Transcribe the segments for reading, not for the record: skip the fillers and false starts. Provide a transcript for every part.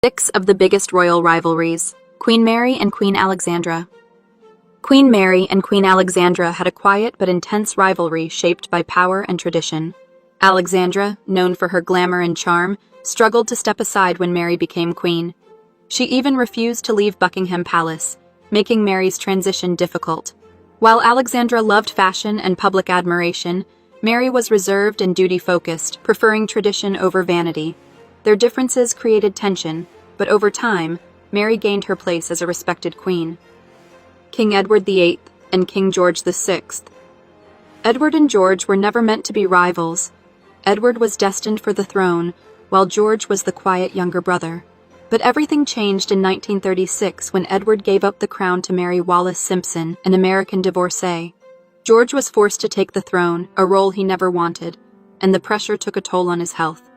6 of the biggest royal rivalries, Queen Mary and Queen Alexandra. Queen Mary and Queen Alexandra had a quiet but intense rivalry shaped by power and tradition. Alexandra, known for her glamour and charm, struggled to step aside when Mary became queen. She even refused to leave Buckingham Palace, making Mary's transition difficult. While Alexandra loved fashion and public admiration, Mary was reserved and duty-focused, preferring tradition over vanity. Their differences created tension, but over time, Mary gained her place as a respected queen. King Edward VIII and King George VI. Edward and George were never meant to be rivals. Edward was destined for the throne, while George was the quiet younger brother. But everything changed in 1936 when Edward gave up the crown to marry Wallis Simpson, an American divorcee. George was forced to take the throne, a role he never wanted, and the pressure took a toll on his health.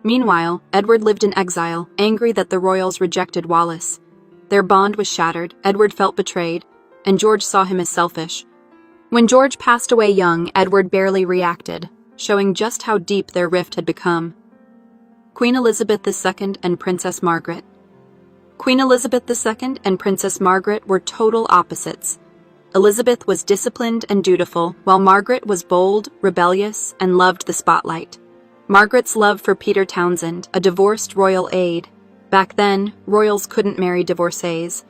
Meanwhile, Edward lived in exile, angry that the royals rejected Wallis. Their bond was shattered, Edward felt betrayed, and George saw him as selfish. When George passed away young, Edward barely reacted, showing just how deep their rift had become. Queen Elizabeth II and Princess Margaret. Queen Elizabeth II and Princess Margaret were total opposites. Elizabeth was disciplined and dutiful, while Margaret was bold, rebellious, and loved the spotlight. Margaret's love for Peter Townsend, a divorced royal aide. Back then, royals couldn't marry divorcees,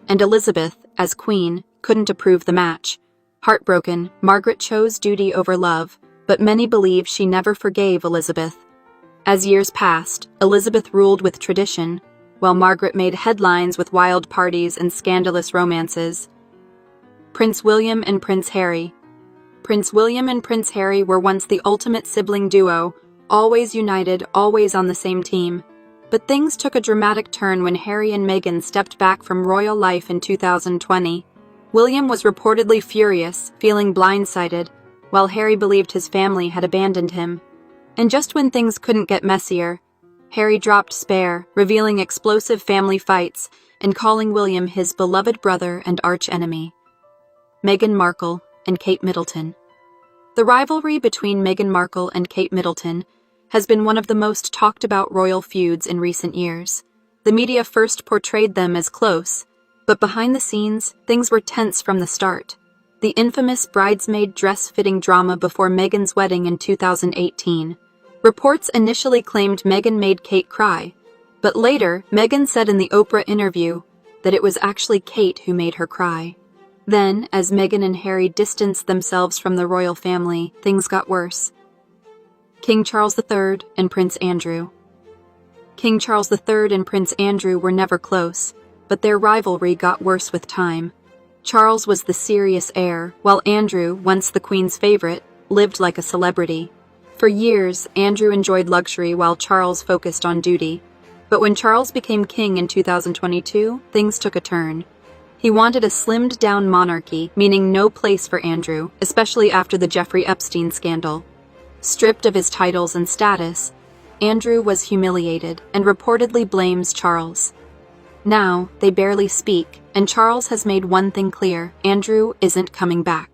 and Elizabeth, as queen, couldn't approve the match. Heartbroken, Margaret chose duty over love, but many believe she never forgave Elizabeth. As years passed, Elizabeth ruled with tradition, while Margaret made headlines with wild parties and scandalous romances. Prince William and Prince Harry. Prince William and Prince Harry were once the ultimate sibling duo, always united, always on the same team. But things took a dramatic turn when Harry and Meghan stepped back from royal life in 2020. William was reportedly furious, feeling blindsided, while Harry believed his family had abandoned him. And just when things couldn't get messier, Harry dropped Spare, revealing explosive family fights and calling William his beloved brother and arch-enemy. Meghan Markle and Kate Middleton. The rivalry between Meghan Markle and Kate Middleton has been one of the most talked about royal feuds in recent years. The media first portrayed them as close, but behind the scenes, things were tense from the start. The infamous bridesmaid dress-fitting drama before Meghan's wedding in 2018. Reports initially claimed Meghan made Kate cry, but later, Meghan said in the Oprah interview that it was actually Kate who made her cry. Then, as Meghan and Harry distanced themselves from the royal family, things got worse. King Charles III and Prince Andrew. King Charles III and Prince Andrew were never close, but their rivalry got worse with time. Charles was the serious heir, while Andrew, once the Queen's favorite, lived like a celebrity. For years, Andrew enjoyed luxury while Charles focused on duty. But when Charles became king in 2022, things took a turn. He wanted a slimmed-down monarchy, meaning no place for Andrew, especially after the Jeffrey Epstein scandal. Stripped of his titles and status, Andrew was humiliated and reportedly blames Charles. Now, they barely speak, and Charles has made one thing clear: Andrew isn't coming back.